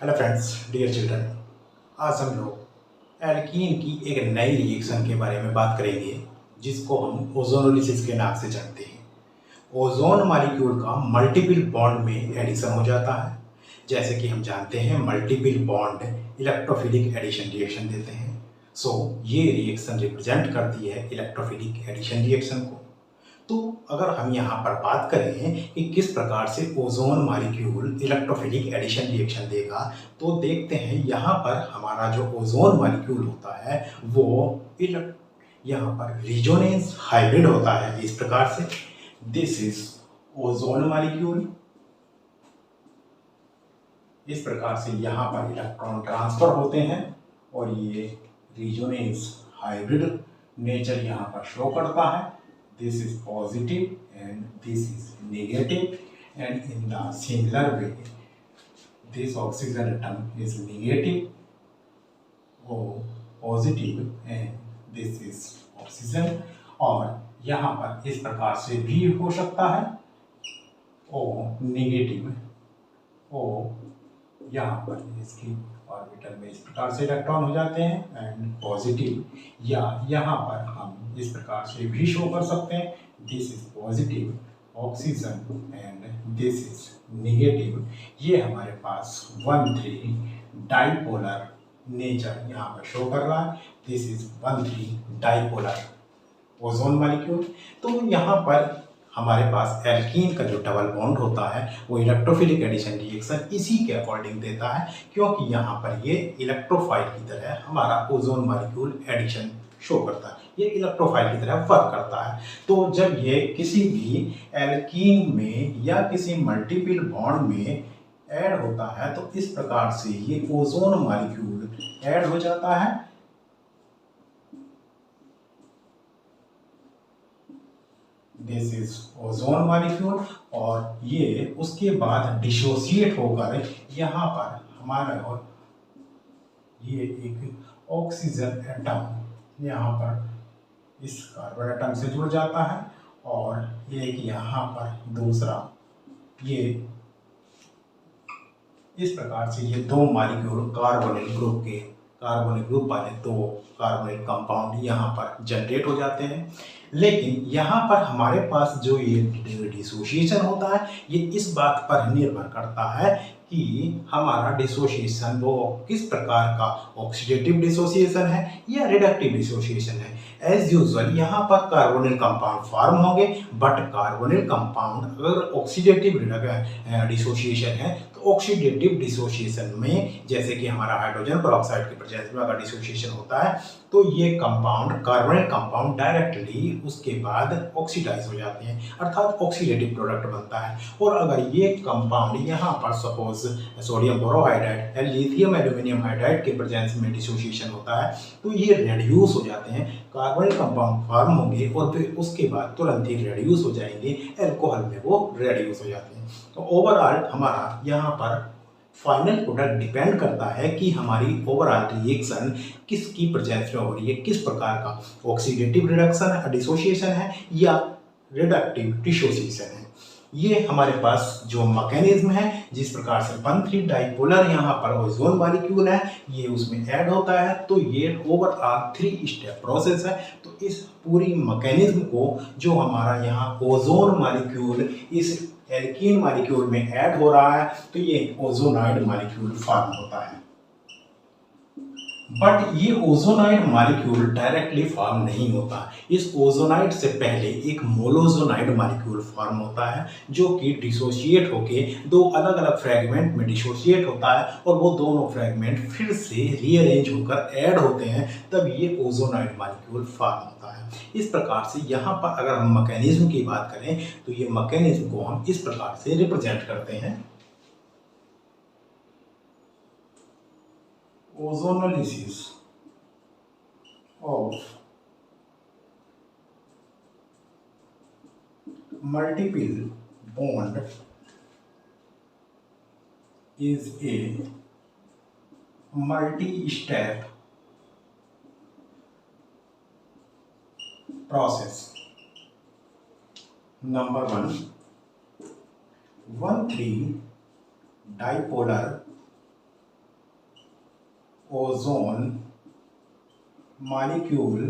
Hello friends, dear children. आज हम लोग एल्कीन की एक नई रिएक्शन के बारे में बात करेंगे जिसको हम ओजोनोलिसिस के नाम से जानते हैं। ओजोन मॉलिक्यूल का मल्टीपल बॉन्ड में एडिशन हो जाता है। जैसे कि हम जानते हैं multiple bond electrophilic addition reaction देते हैं। सो ये रिएक्शन रिप्रेजेंट करती है इलेक्ट्रोफिलिक एडिशन रिएक्शन को। तो अगर हम यहाँ पर बात करें कि किस प्रकार से ozone molecule electrophilic addition reaction देगा, तो देखते हैं यहाँ पर हमारा जो ओजोन मॉलिक्यूल होता है वो यहाँ पर रिजोनेंस हाइब्रिड होता है इस प्रकार से। This is ozone molecule. इस प्रकार से यहाँ पर इलेक्ट्रॉन ट्रांसफर होते हैं और ये रिजोनेंस हाइब्रिड नेचर यहाँ पर शो करता है। This is positive and this is negative, and in the similar way this oxygen atom is negative O positive and this is oxygen। और यहाँ पर इस प्रकार से भी हो सकता है O नेगेटिव। O यहाँ पर इसकी ऑर्बिटल में इस प्रकार से इलेक्ट्रॉन हो जाते हैं एंड पॉजिटिव, या यहाँ पर हम इस प्रकार से भी शो कर सकते हैं this is positive oxygen and this is negative. ये हमारे पास 1,3 डाइपोलर नेचर यहाँ पर शो कर रहा है। This is 1,3 dipolar ozone molecule. तो यहाँ पर हमारे पास एल्कीन का जो डबल बॉन्ड होता है वो इलेक्ट्रोफिलिक एडिशन रिएक्शन इसी के अकॉर्डिंग देता है, क्योंकि यहाँ पर ये इलेक्ट्रोफाइल की तरह हमारा ओजोन मॉलिक्यूल एडिशन शो करता है। ये इलेक्ट्रोफाइल की तरह वर्क करता है। तो जब ये किसी भी एल्कीन में या किसी मल्टीपल बॉन्ड में ऐड होता है तो इस प्रकार से ये ओजोन मॉलिक्यूल ऐड हो जाता है। दिस इज ओजोन मॉलिक्यूल और ये उसके बाद डिसोसिएट होकर यहाँ पर हमारा और ये एक ऑक्सीजन एटम यहाँ पर इस कार्बन एटम से जुड़ जाता है और एक यहाँ पर दूसरा, ये इस प्रकार से ये दो मॉलिक्यूल कार्बोनिल ग्रुप वाले दो कार्बोनिल कंपाउंड यहाँ पर जनरेट हो जाते हैं। लेकिन यहाँ पर हमारे पास जो ये डिसोसिएशन होता है ये इस बात पर निर्भर करता है कि हमारा डिसोसिएशन वो किस प्रकार का ऑक्सीडेटिव डिसोसिएशन है या रिडक्टिव डिसोसिएशन है। एज यूजुअल यहाँ पर कार्बोनिल कंपाउंड फॉर्म होंगे, बट कार्बोनिल कंपाउंड अगर ऑक्सीडेटिव डिसोसिएशन है तो ऑक्सीडेटिव डिसोसिएशन में जैसे कि हमारा हाइड्रोजन पेरोक्साइड के प्रेजेंस में अगर डिसोसिएशन होता है तो ये कंपाउंड कार्बोनिल कंपाउंड डायरेक्टली उसके बाद ऑक्सीडाइज हो जाते हैं, अर्थात ऑक्सीडेटिव प्रोडक्ट बनता है। और अगर ये कंपाउंड यहाँ पर सपोज सोडियम बोरोहाइड्राइड या लिथियम एल्यूमिनियम हाइड्राइड के प्रेजेंस में डिसोसिएशन होता है तो ये रेड्यूस हो जाते हैं, कार्बोनिल कंपाउंड फॉर्म होंगे और फिर उसके बाद तुरंत ही रेड्यूस हो जाएंगे, अल्कोहल में वो रेड्यूस हो जाते हैं। तो ओवरऑल हमारा यहाँ पर फाइनल प्रोडक्ट डिपेंड करता है कि हमारी ओवरऑल रिएक्शन किसकी प्रेजेंस में हो रही है, किस प्रकार का ऑक्सीडेटिव रिडक्शन डिसोसिएशन है या रिडक्टिव डिसोसिएशन है। ये हमारे पास जो मैकेनिज्म है जिस प्रकार से 1,3 डाइपोलर यहाँ पर ओजोन मॉलिक्यूल है ये उसमें ऐड होता है, तो ये ओवरऑल 3 स्टेप प्रोसेस है। तो इस पूरी मैकेनिज्म को जो हमारा यहाँ ओजोन मॉलिक्यूल इस एल्कीन मॉलिक्यूल में ऐड हो रहा है तो ये ओजोनाइड मॉलिक्यूल फॉर्म होता है। बट ये ओजोनाइड मॉलिक्यूल डायरेक्टली फॉर्म नहीं होता। इस ओजोनाइड से पहले एक मोलोजोनाइड मॉलिक्यूल फॉर्म होता है जो कि डिसोसिएट होके दो अलग अलग फ्रैगमेंट में डिसोसिएट होता है और वो दोनों फ्रैगमेंट फिर से रीअरेंज होकर ऐड होते हैं, तब ये ओजोनाइड मॉलिक्यूल फॉर्म होता है। इस प्रकार से यहाँ पर अगर हम मैकेनिज्म की बात करें तो ये मैकेनिज्म को हम इस प्रकार से रिप्रेजेंट करते हैं। Ozonolysis of multiple bond is a multi-step process. Number 1, 1,3 dipolar ozone molecule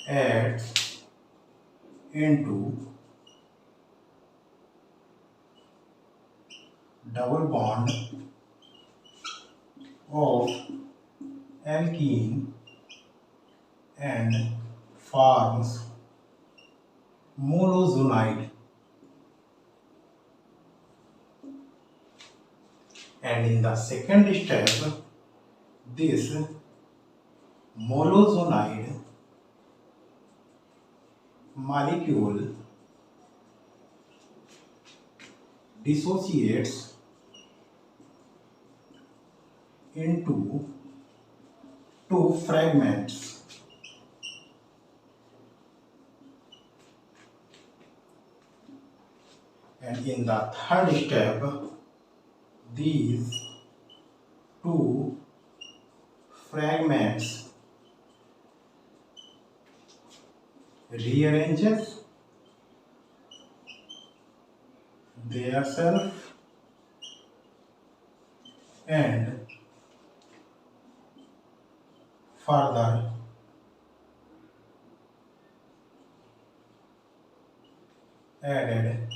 adds into double bond of alkene and forms molozonide, and in the second step this molozonide molecule dissociates into two fragments, and in the third step these two fragments rearranges themselves and further added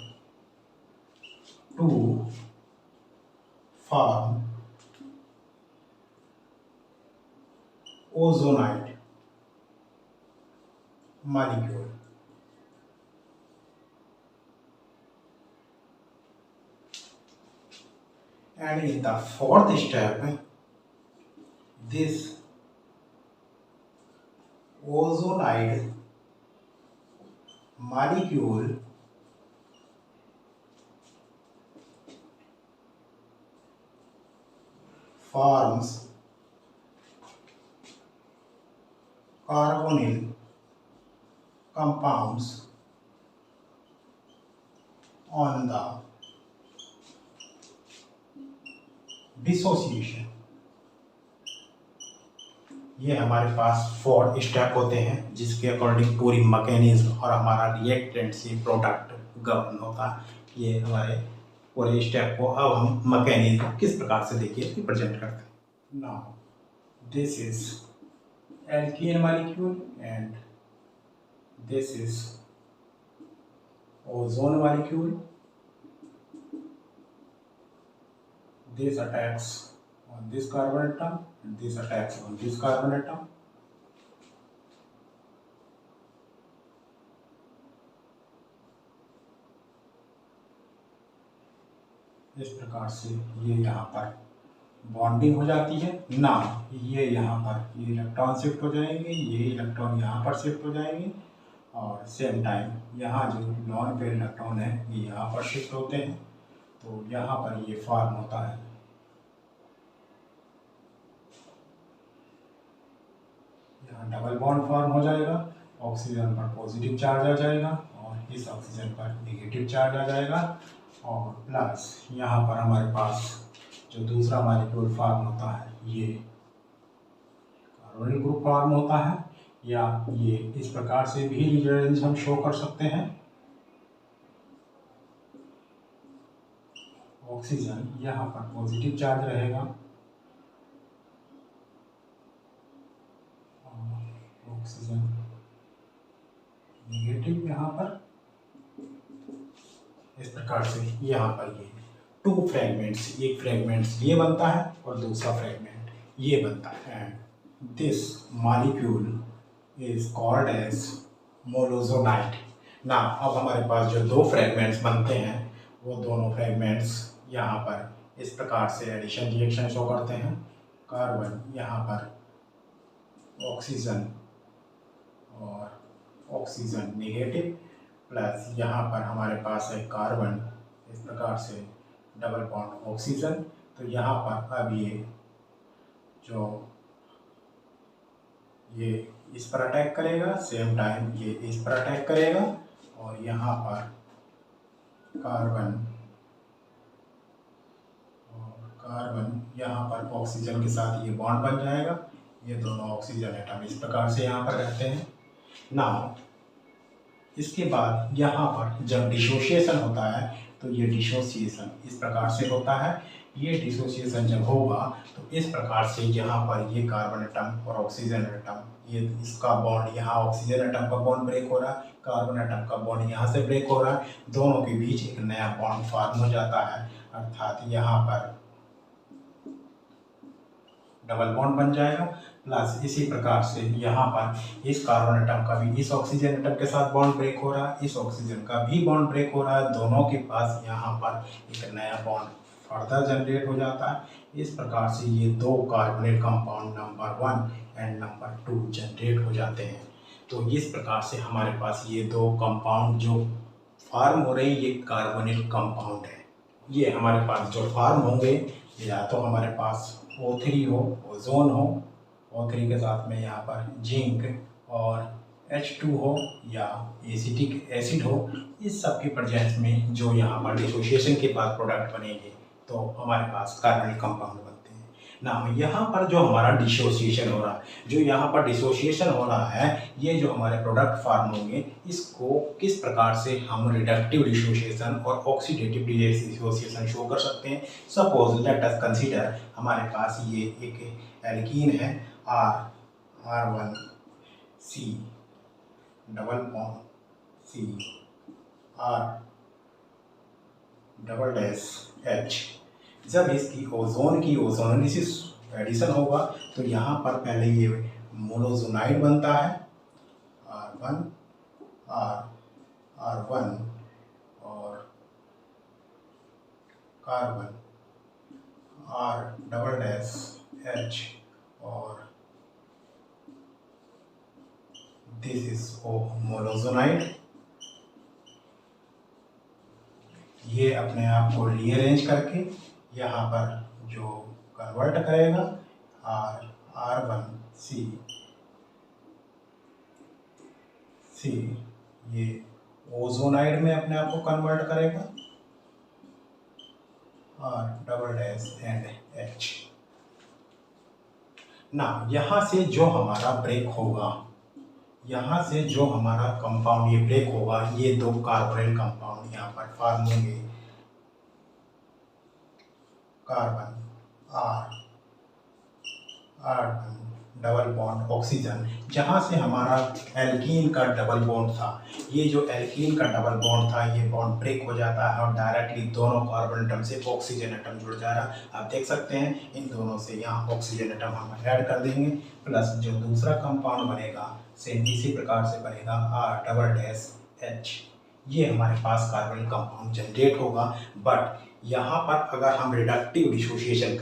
to form ozonide molecule. And in the fourth step this ozonide molecule forms carbonyl compounds on the dissociation. ये हमारे पास 4 step होते हैं जिसके according पूरी mechanism और हमारा reactant से product govern होता है। ये हमारे पूरे स्टेप को अब हम मैकेनिज्म किस प्रकार से देखिए रिप्रेजेंट करते हैं। Now this is alkene molecule and this is ozone molecule. This attacks on this carbon atom and this attacks on this carbon atom. इस प्रकार से ये यहाँ पर बॉन्डिंग हो जाती है ना। ये यहाँ पर ये इलेक्ट्रॉन शिफ्ट हो जाएंगे, ये इलेक्ट्रॉन यहाँ पर शिफ्ट हो जाएंगे और सेम टाइम यहाँ जो नॉन पेयर इलेक्ट्रॉन है ये यहाँ पर शिफ्ट होते हैं। तो यहाँ पर ये फॉर्म होता है यहाँ डबल बॉन्ड फॉर्म हो जाएगा, ऑक्सीजन पर पॉजिटिव चार्ज आ जाएगा और इस ऑक्सीजन पर नेगेटिव चार्ज आ जाएगा और प्लस यहाँ पर हमारे पास जो दूसरा मॉलिक्यूल फॉर्म होता है ये कार्बोनिल ग्रुप फॉर्म होता है, या ये इस प्रकार से भी रिजल्ट हम शो कर सकते हैं। ऑक्सीजन यहाँ पर पॉजिटिव चार्ज रहेगा और ऑक्सीजन नेगेटिव यहाँ पर। इस प्रकार से यहाँ पर ये 2 फ्रेगमेंट्स, एक फ्रेगमेंट्स ये बनता है और दूसरा फ्रेगमेंट ये बनता है। And this molecule is called as molozonide. ना अब हमारे पास जो 2 फ्रेगमेंट्स बनते हैं वो दोनों फ्रेगमेंट्स यहाँ पर इस प्रकार से एडिशन रिएक्शन शो करते हैं। कार्बन यहाँ पर ऑक्सीजन और ऑक्सीजन नेगेटिव प्लस यहाँ पर हमारे पास है कार्बन इस प्रकार से डबल बॉन्ड ऑक्सीजन। तो यहाँ पर अब ये इस पर अटैक करेगा, सेम टाइम ये इस पर अटैक करेगा और यहाँ पर कार्बन यहाँ पर ऑक्सीजन के साथ ये बॉन्ड बन जाएगा। ये दोनों ऑक्सीजन एटम इस प्रकार से यहाँ पर रहते हैं। नाउ इसके बाद यहाँ पर जब डिसोसिएशन होता है तो ये डिसोसिएशन इस प्रकार से होता है ये डिसोसिएशन जब होगा तो इस प्रकार से यहाँ पर ये कार्बन एटम और ऑक्सीजन एटम, ये इसका बॉन्ड यहाँ ऑक्सीजन एटम का बॉन्ड ब्रेक हो रहा है, कार्बन एटम का बॉन्ड यहाँ से ब्रेक हो रहा है, दोनों के बीच एक नया बॉन्ड फॉर्म हो जाता है, अर्थात यहाँ पर डबल बॉन्ड बन जाएगा। प्लस इसी प्रकार से यहाँ पर इस कार्बन एटम का भी इस ऑक्सीजन एटम के साथ बॉन्ड ब्रेक हो रहा है, इस ऑक्सीजन का भी बॉन्ड ब्रेक हो रहा है, दोनों के पास यहाँ पर एक नया बॉन्ड फर्दर जनरेट हो जाता है। इस प्रकार से ये दो carbonyl compound number 1 and number 2 generate हो जाते हैं। तो इस प्रकार से हमारे पास ये दो कंपाउंड जो फॉर्म हो रहे हैं ये कार्बोनिल कंपाउंड है। ये हमारे पास जो फॉर्म होंगे या तो हमारे पास O3 हो, ओजोन हो, O3 के साथ में यहाँ पर जिंक और H2 हो या एसिटिक एसिड हो, इस सब के प्रेजेंस में जो यहाँ पर डिसोसिएशन के बाद प्रोडक्ट बनेंगे तो हमारे पास कार्बनिक कंपाउंड बनते हैं ना। यहाँ पर जो हमारा डिसोसिएशन हो रहा है, जो यहाँ पर डिसोसिएशन हो रहा है, ये जो हमारे प्रोडक्ट फॉर्म होंगे इसको किस प्रकार से हम रिडक्टिव डिसोसिएशन और ऑक्सीडेटिव डिसोसिएशन शो कर सकते हैं। सपोज लेट अस कंसीडर हमारे पास ये एक एल्कीन है R1C double bond C R double dash H। जब इसकी ओजोन की ओजोनोलिसिस एडिशन होगा तो यहाँ पर पहले ये मोनोजोनाइड बनता है R1 R1 और carbon R double dash H और दिस इज मोनोजोनाइड। ये अपने आप को रीअरेंज करके यहाँ पर जो कन्वर्ट करेगा R1C ये ओजोनाइड में अपने आप को कन्वर्ट करेगा R double dash and H ना। यहाँ से जो हमारा ब्रेक होगा, यहाँ से जो हमारा कंपाउंड ये ब्रेक होगा, ये दो कार्बोनिल कंपाउंड यहाँ पर फॉर्म होंगे, carbon R double bond oxygen. जहाँ से हमारा एल्कीन का डबल बॉन्ड था, ये जो एल्कीन का डबल बॉन्ड था ये बॉन्ड ब्रेक हो जाता है और डायरेक्टली दोनों कार्बन एटम से ऑक्सीजन एटम जुड़ जा रहा है। आप देख सकते हैं इन दोनों से यहाँ ऑक्सीजन एटम हम ऐड कर देंगे, प्लस जो दूसरा कंपाउंड बनेगा सेम इसी प्रकार से बनेगा R डबल डैश H। ये हमारे पास कार्बनिक कंपाउंड जनरेट होगा। बट यहाँ पर अगर हम रिडक्टिव डिसोसिएशन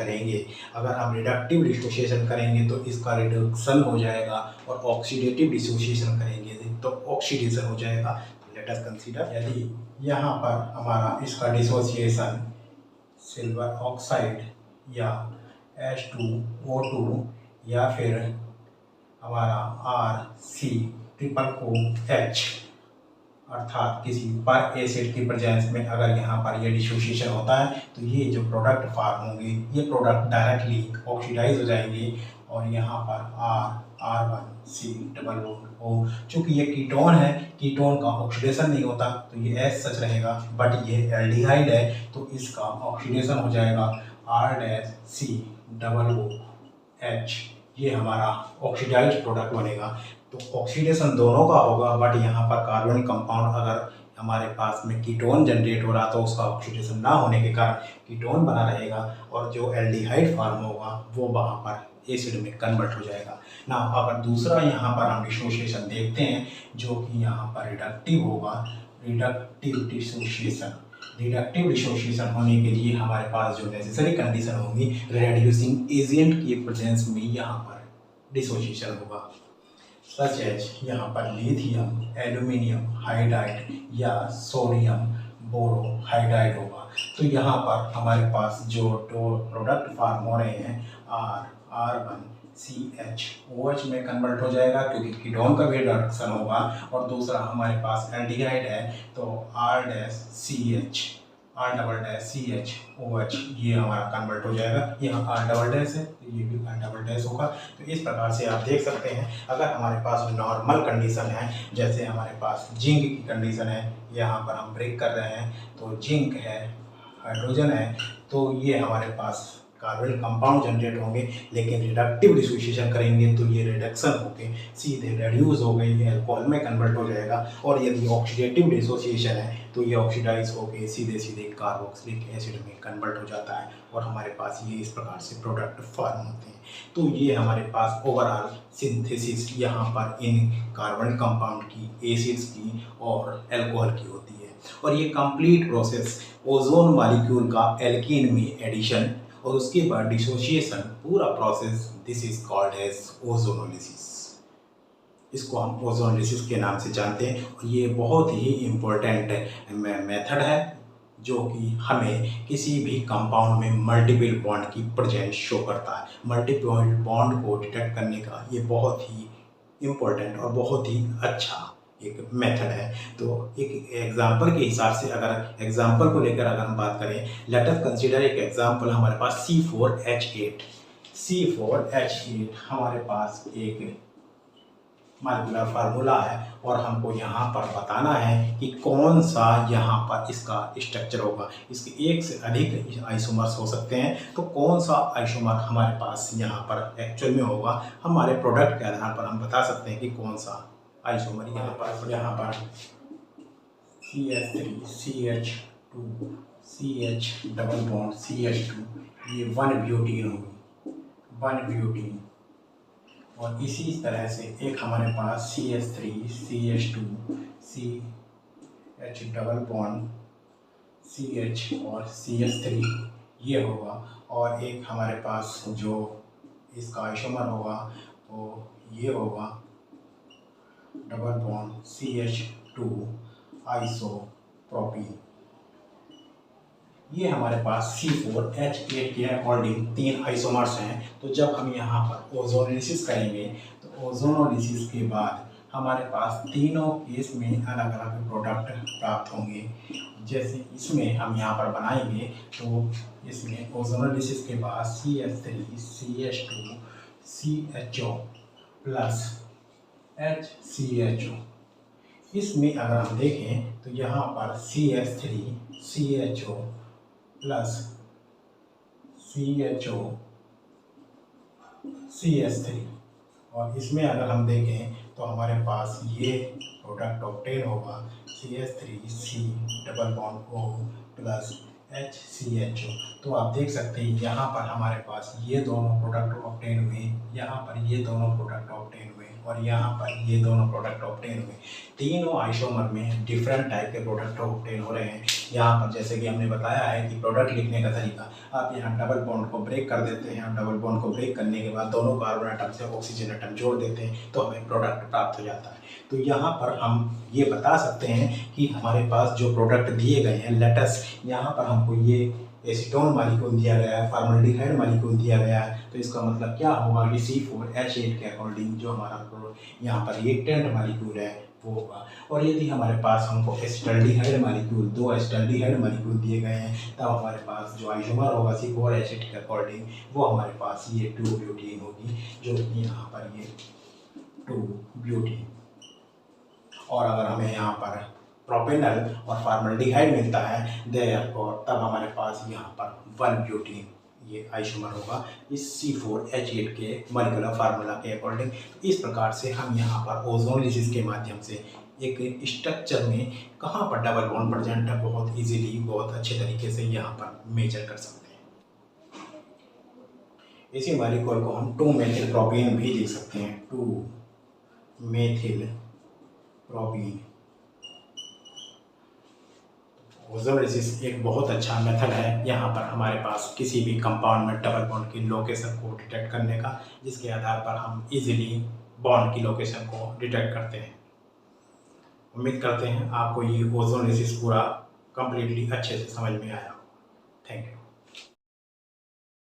करेंगे, तो इसका रिडक्शन हो जाएगा, और ऑक्सीडेटिव डिसोसिएशन करेंगे तो ऑक्सीडेशन हो जाएगा। लेट अस कंसीडर यदि यहाँ पर हमारा इसका डिसोसिएशन सिल्वर ऑक्साइड या H2O2 या फिर हमारा RC≡H अर्थात किसी पर एसिड की प्रेजेंस में अगर यहाँ पर ये डिसोसिएशन होता है तो ये जो प्रोडक्ट फॉर्म होंगे ये प्रोडक्ट डायरेक्टली ऑक्सीडाइज हो जाएंगे, और यहाँ पर R1C डबल बॉन्ड O, चूँकि ये कीटोन है, कीटोन का ऑक्सीडेशन नहीं होता तो ये एज सच रहेगा, बट ये एल्डिहाइड है तो इसका ऑक्सीडेशन हो जाएगा R-C डबल OH। ये हमारा ऑक्सीडाइज्ड प्रोडक्ट बनेगा। तो ऑक्सीडेशन दोनों का होगा, बट यहाँ पर कार्बनिक कंपाउंड अगर हमारे पास में कीटोन जनरेट हो रहा तो उसका ऑक्सीडेशन ना होने के कारण कीटोन बना रहेगा, और जो एल्डिहाइड फॉर्म होगा वो वहाँ पर एसिड में कन्वर्ट हो जाएगा ना। अगर दूसरा यहाँ पर हम डिसोसिएशन देखते हैं जो कि यहाँ पर रिडक्टिव होगा, रिडक्टिव डिसोसिएशन होने के लिए हमारे पास जो नेसेसरी कंडीशन होंगी, रेड्यूसिंग एजेंट की प्रेजेंस में यहाँ पर डिसोसिएशन होगा, सच एज यहाँ पर लिथियम एल्यूमिनियम हाइड्राइड या सोडियम बोरोहाइड्राइड होगा। तो यहाँ पर हमारे पास जो दो प्रोडक्ट फॉर्म हो रहे हैं R1CH में कन्वर्ट हो जाएगा क्योंकि कीटोन का भी रिडक्शन होगा, और दूसरा हमारे पास एल्डिहाइड है तो R-CHOH ये हमारा कन्वर्ट हो जाएगा। यहाँ R डबल डैश है तो ये भी R डबल डैश होगा। तो इस प्रकार से आप देख सकते हैं अगर हमारे पास नॉर्मल कंडीशन है, जैसे हमारे पास जिंक की कंडीशन है, यहाँ पर हम ब्रेक कर रहे हैं तो जिंक है, हाइड्रोजन है, तो ये हमारे पास कार्बोनिल कंपाउंड जनरेट होंगे, लेकिन रिडक्टिव डिसोसिएशन करेंगे तो ये रिडक्शन होके सीधे रेड्यूस हो गई ये अल्कोहल में कन्वर्ट हो जाएगा। और यदि ऑक्सीडेटिव डिसोसिएशन है तो ये ऑक्सीडाइज होके सीधे सीधे कार्बोक्सिलिक एसिड में कन्वर्ट हो जाता है और हमारे पास ये इस प्रकार से प्रोडक्ट फॉर्म होते हैं। तो ये हमारे पास ओवरऑल सिंथेसिस यहाँ पर इन कार्बोनिल कंपाउंड की, एसिड्स की और अल्कोहल की होती है। और ये कंप्लीट प्रोसेस ओजोन मॉलिक्यूल का एल्कीन में एडिशन और उसके बाद डिसोसिएशन, पूरा process, this is called as ozonolysis. इसको हम ओजोनोलिसिस के नाम से जानते हैं और ये बहुत ही इम्पोर्टेंट मेथड है जो कि हमें किसी भी कंपाउंड में मल्टीपल बॉन्ड की प्रेजेंस शो करता है। मल्टीपल बॉन्ड को डिटेक्ट करने का ये बहुत ही इम्पोर्टेंट और बहुत ही अच्छा एक मेथड है। तो एक एग्जांपल के हिसाब से, अगर एग्जांपल को लेकर अगर हम बात करें, लेट अस कंसीडर एक एग्जांपल हमारे पास C4H8 हमारे पास एक मॉलिक्यूलर फार्मूला है और हमको यहाँ पर बताना है कि कौन सा यहाँ पर इसका स्ट्रक्चर होगा। इसके एक से अधिक आइसोमर्स हो सकते हैं, तो कौन सा आइसोमर हमारे पास यहाँ पर एक्चुअल में होगा, हमारे प्रोडक्ट के आधार पर हम बता सकते हैं कि कौन सा आइसोमर यहाँ पर CH3 CH2 CH double bond CH2, ये 1 ब्यूटीन होगी, 1 ब्यूटीन। और इसी तरह से एक हमारे पास CH3 CH2 CH double bond CH और CH3 ये होगा। और एक हमारे पास जो इसका आइसोमर होगा वो ये होगा, डबल बॉन्ड CH2 आइसोप्रोपीन। ये हमारे पास C4H8 के अकॉर्डिंग 3 आइसोमर्स हैं। तो जब हम यहाँ पर ओजोनोलिसिस करेंगे तो ओजोनोलिसिस के बाद हमारे पास तीनों केस में अलग अलग प्रोडक्ट प्राप्त होंगे। जैसे इसमें हम यहाँ पर बनाएंगे तो इसमें ओजोनोलिसिस के बाद CH3 CH2 CHO plus HCHO। इसमें अगर हम देखें तो यहाँ पर CH3 CHO plus CHO CH3, और इसमें अगर हम देखें तो हमारे पास ये प्रोडक्ट ऑब्टेन होगा CH3C double bond O plus HCHO। तो आप देख सकते हैं यहाँ पर हमारे पास ये दोनों प्रोडक्ट ऑब्टेन हुए, यहाँ पर ये दोनों प्रोडक्ट ऑब्टेन हुए और यहाँ पर ये दोनों प्रोडक्ट ऑब्टेन हुए। तीनों आइसोमर में डिफरेंट टाइप के प्रोडक्ट ऑब्टेन हो रहे हैं। यहाँ पर जैसे कि हमने बताया है कि प्रोडक्ट लिखने का तरीका, आप यहाँ डबल बॉन्ड को ब्रेक कर देते हैं। डबल बॉन्ड को ब्रेक करने के बाद दोनों कार्बन एटम से ऑक्सीजन एटम जोड़ देते हैं तो हमें प्रोडक्ट प्राप्त हो जाता है। तो यहाँ पर हम ये बता सकते हैं कि हमारे पास जो प्रोडक्ट दिए गए हैं, लेटस यहाँ पर हमको ये एसीटोन मॉलिक्यूल दिया गया है, फॉर्मल्डिहाइड मॉलिक्यूल दिया गया है। तो इसका मतलब क्या होगा कि C4H8 के अकॉर्डिंग जो हमारा यहाँ पर रिएक्टेंट मॉलिक्यूल है वो होगा। और यदि हमारे पास हमको एसिटाल्डिहाइड मॉलिक्यूल, 2 एसिटाल्डिहाइड मॉलिक्यूल दिए गए हैं, तब हमारे पास जो आइसोमर होगा C4H8 के अकॉर्डिंग वो हमारे पास ये 2 ब्यूटीन होगी, जो कि यहाँ पर ये 2 ब्यूटीन। और अगर हमें यहाँ पर प्रोपेनल और फॉर्मल्डिहाइड मिलता है देयरफॉर, तब हमारे पास यहाँ पर 1 ब्यूटीन ये आइसोमर होगा इस C4H8 के मॉलिक्यूलर फार्मूला के अकॉर्डिंग। इस प्रकार से हम यहाँ पर ओजोनोलिसिस के माध्यम से एक स्ट्रक्चर में कहाँ पर डबल बॉन्ड प्रेजेंट है बहुत इजीली, बहुत अच्छे तरीके से यहाँ पर मेजर कर सकते हैं। इसी मॉलिक्यूल को हम 2 मेथिल प्रोपीन भी लिख सकते हैं, 2 मेथिल प्रोपीन। ओजोनोलिसिस एक बहुत अच्छा मेथड है यहाँ पर हमारे पास किसी भी कंपाउंड में डबल बॉन्ड की लोकेशन को डिटेक्ट करने का, जिसके आधार पर हम इजीली बॉन्ड की लोकेशन को डिटेक्ट करते हैं। उम्मीद करते हैं आपको ये ओजोनोलिसिस पूरा कंप्लीटली अच्छे से समझ में आया। Thank you.